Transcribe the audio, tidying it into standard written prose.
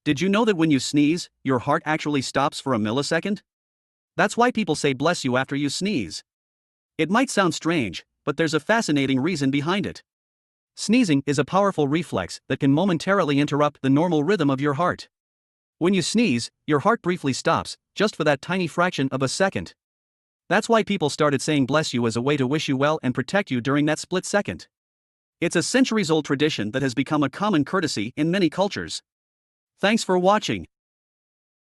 Did you know that when you sneeze, your heart actually stops for a millisecond? That's why people say bless you after you sneeze. It might sound strange, but there's a fascinating reason behind it. Sneezing is a powerful reflex that can momentarily interrupt the normal rhythm of your heart. When you sneeze, your heart briefly stops, just for that tiny fraction of a second. That's why people started saying bless you as a way to wish you well and protect you during that split second. It's a centuries-old tradition that has become a common courtesy in many cultures. Thanks for watching.